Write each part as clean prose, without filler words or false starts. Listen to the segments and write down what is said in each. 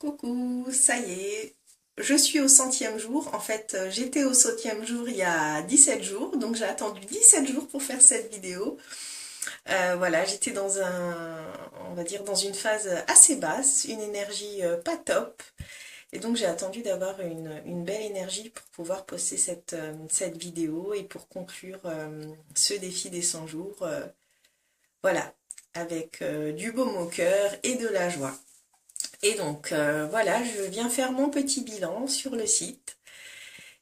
Coucou, ça y est, je suis au 100e jour. En fait, j'étais au 100e jour il y a 17 jours, donc j'ai attendu 17 jours pour faire cette vidéo. Voilà, j'étais on va dire, dans une phase assez basse, une énergie pas top. Et donc j'ai attendu d'avoir une belle énergie pour pouvoir poster cette vidéo et pour conclure ce défi des 100 jours. Voilà, avec du baume au cœur et de la joie. Et donc voilà, je viens faire mon petit bilan sur le site.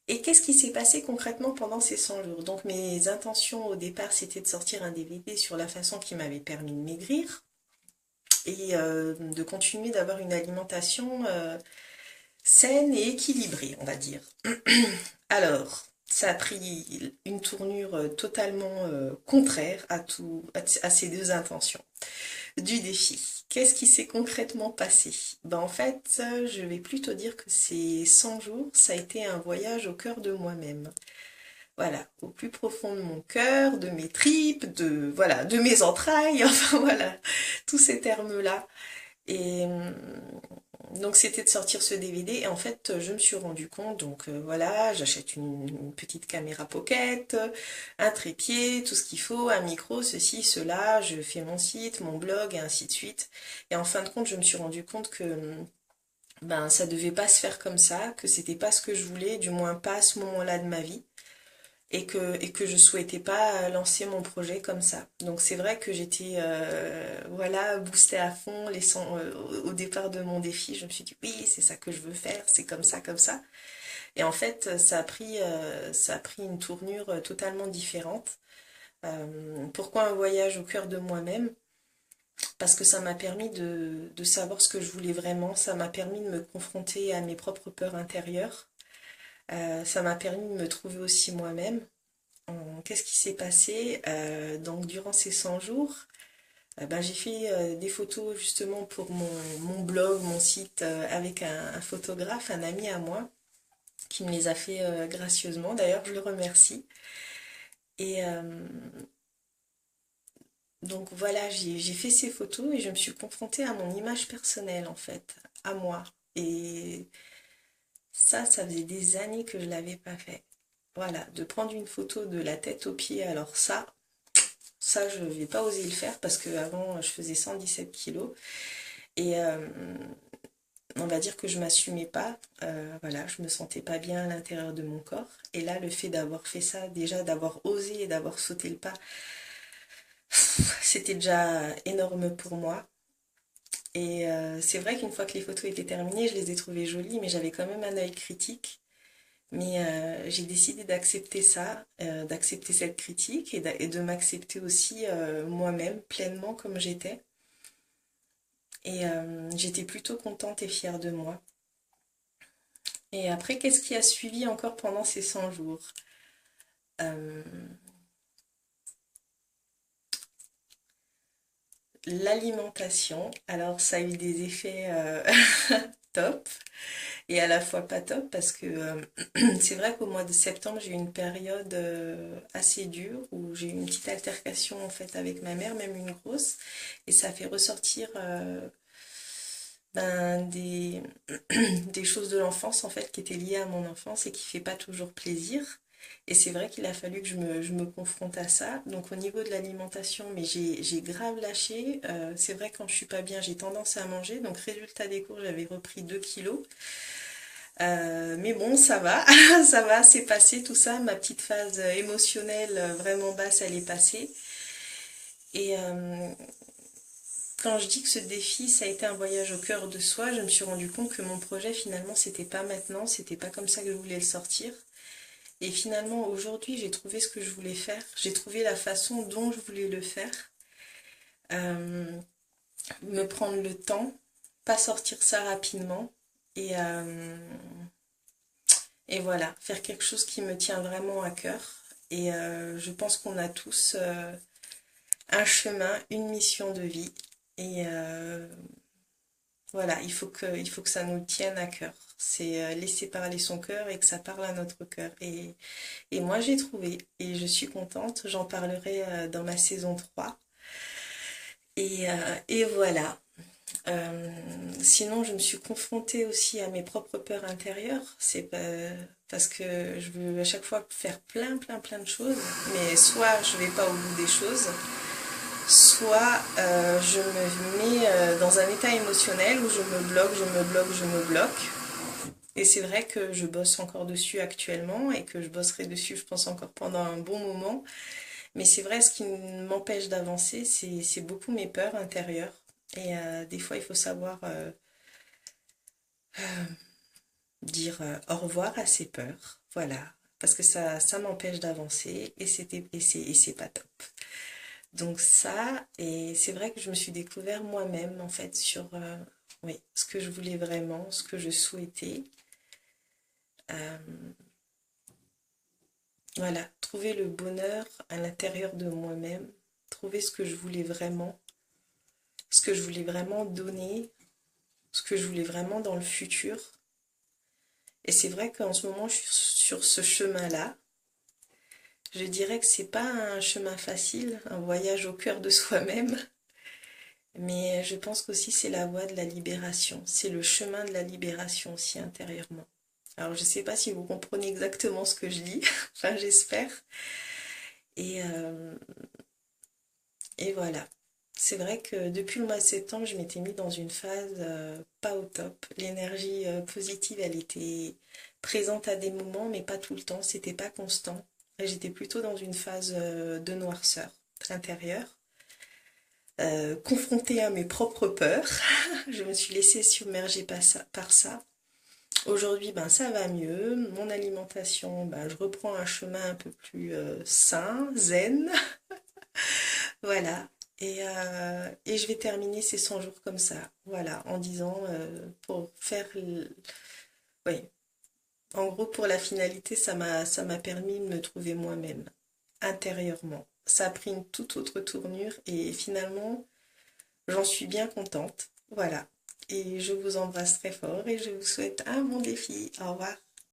Et qu'est-ce qui s'est passé concrètement pendant ces 100 jours? Donc mes intentions au départ, c'était de sortir un DVD sur la façon qui m'avait permis de maigrir et de continuer d'avoir une alimentation saine et équilibrée, on va dire. Alors, ça a pris une tournure totalement contraire à ces deux intentions du défi. Qu'est-ce qui s'est concrètement passé? Ben en fait, je vais plutôt dire que ces 100 jours, ça a été un voyage au cœur de moi-même. Voilà, au plus profond de mon cœur, de mes tripes, voilà, de mes entrailles, enfin voilà, tous ces termes-là. Et donc c'était de sortir ce DVD et en fait je me suis rendu compte, donc voilà, j'achète une petite caméra pocket, un trépied, tout ce qu'il faut, un micro, ceci, cela, je fais mon site, mon blog et ainsi de suite. Et en fin de compte je me suis rendu compte que ben ça devait pas se faire comme ça, que c'était pas ce que je voulais, du moins pas à ce moment-là de ma vie et que je souhaitais pas lancer mon projet comme ça. Donc c'est vrai que j'étais voilà boostée à fond au départ de mon défi, je me suis dit oui, c'est ça que je veux faire, c'est comme ça comme ça. Et en fait, ça a pris une tournure totalement différente. Pourquoi un voyage au cœur de moi-même? Parce que ça m'a permis de savoir ce que je voulais vraiment, ça m'a permis de me confronter à mes propres peurs intérieures, ça m'a permis de me trouver aussi moi-même. Qu'est-ce qui s'est passé? Donc durant ces 100 jours, ben, j'ai fait des photos justement pour mon blog, mon site, avec un photographe, un ami à moi, qui me les a fait gracieusement. D'ailleurs, je le remercie. Et donc voilà, j'ai fait ces photos et je me suis confrontée à mon image personnelle en fait, à moi. Et ça faisait des années que je ne l'avais pas fait. Voilà, de prendre une photo de la tête aux pieds, alors ça, je vais pas oser le faire parce qu'avant, je faisais 117 kilos et on va dire que je m'assumais pas. Voilà, je me sentais pas bien à l'intérieur de mon corps. Et là, le fait d'avoir fait ça, déjà d'avoir osé et d'avoir sauté le pas, c'était déjà énorme pour moi. Et c'est vrai qu'une fois que les photos étaient terminées, je les ai trouvées jolies, mais j'avais quand même un œil critique. Mais j'ai décidé d'accepter ça, d'accepter cette critique et de m'accepter aussi moi-même pleinement comme j'étais. Et j'étais plutôt contente et fière de moi. Et après, qu'est-ce qui a suivi encore pendant ces 100 jours? Euh, L'alimentation. Alors, ça a eu des effets top et à la fois pas top parce que c'est vrai qu'au mois de septembre, j'ai eu une période assez dure où j'ai eu une petite altercation en fait avec ma mère, même une grosse, et ça a fait ressortir ben, des choses de l'enfance en fait qui étaient liées à mon enfance et qui fait pas toujours plaisir. Et c'est vrai qu'il a fallu que je me confronte à ça. Donc au niveau de l'alimentation, mais j'ai grave lâché. C'est vrai quand je suis pas bien, j'ai tendance à manger. Donc résultat des cours, j'avais repris 2 kilos. Mais bon, ça va, ça va, c'est passé tout ça. Ma petite phase émotionnelle vraiment basse, elle est passée. Et quand je dis que ce défi, ça a été un voyage au cœur de soi, je me suis rendu compte que mon projet, finalement, c'était pas maintenant, c'était pas comme ça que je voulais le sortir. Et finalement, aujourd'hui, j'ai trouvé ce que je voulais faire. J'ai trouvé la façon dont je voulais le faire. Euh, Me prendre le temps, pas sortir ça rapidement. Et, et voilà, faire quelque chose qui me tient vraiment à cœur. Et je pense qu'on a tous un chemin, une mission de vie. Et voilà, il faut que ça nous tienne à cœur. C'est laisser parler son cœur et que ça parle à notre cœur. Et moi, j'ai trouvé et je suis contente. J'en parlerai dans ma saison 3. Et voilà. Sinon, je me suis confrontée aussi à mes propres peurs intérieures. C'est parce que je veux à chaque fois faire plein de choses, mais soit je vais pas au bout des choses, soit je me mets dans un état émotionnel où je me bloque, je me bloque, je me bloque. Et c'est vrai que je bosse encore dessus actuellement et que je bosserai dessus, je pense, encore pendant un bon moment. Mais c'est vrai, ce qui m'empêche d'avancer, c'est beaucoup mes peurs intérieures. Et des fois, il faut savoir dire au revoir à ses peurs. Voilà. Parce que ça m'empêche d'avancer et c'est pas top. Donc ça, et c'est vrai que je me suis découvert moi-même, en fait, sur oui, ce que je voulais vraiment, ce que je souhaitais. Euh, voilà, trouver le bonheur à l'intérieur de moi-même, trouver ce que je voulais vraiment, ce que je voulais vraiment donner, ce que je voulais vraiment dans le futur. Et c'est vrai qu'en ce moment, je suis sur ce chemin-là. Je dirais que c'est pas un chemin facile, un voyage au cœur de soi-même, mais je pense qu'aussi c'est la voie de la libération, c'est le chemin de la libération aussi intérieurement. Alors je sais pas si vous comprenez exactement ce que je dis, enfin j'espère. Et, euh, et voilà. C'est vrai que depuis le mois de septembre, je m'étais mis dans une phase pas au top. L'énergie positive, elle était présente à des moments, mais pas tout le temps. C'était pas constant. J'étais plutôt dans une phase de noirceur intérieure, confrontée à mes propres peurs. Je me suis laissée submerger par ça. Aujourd'hui, ben, ça va mieux. Mon alimentation, ben, je reprends un chemin un peu plus sain, zen. Voilà. Et je vais terminer ces 100 jours comme ça. Voilà, en disant, pour faire... Oui, en gros, pour la finalité, ça m'a permis de me trouver moi-même, intérieurement. Ça a pris une toute autre tournure et finalement, j'en suis bien contente. Voilà. Et je vous embrasse très fort et je vous souhaite un bon défi. Au revoir.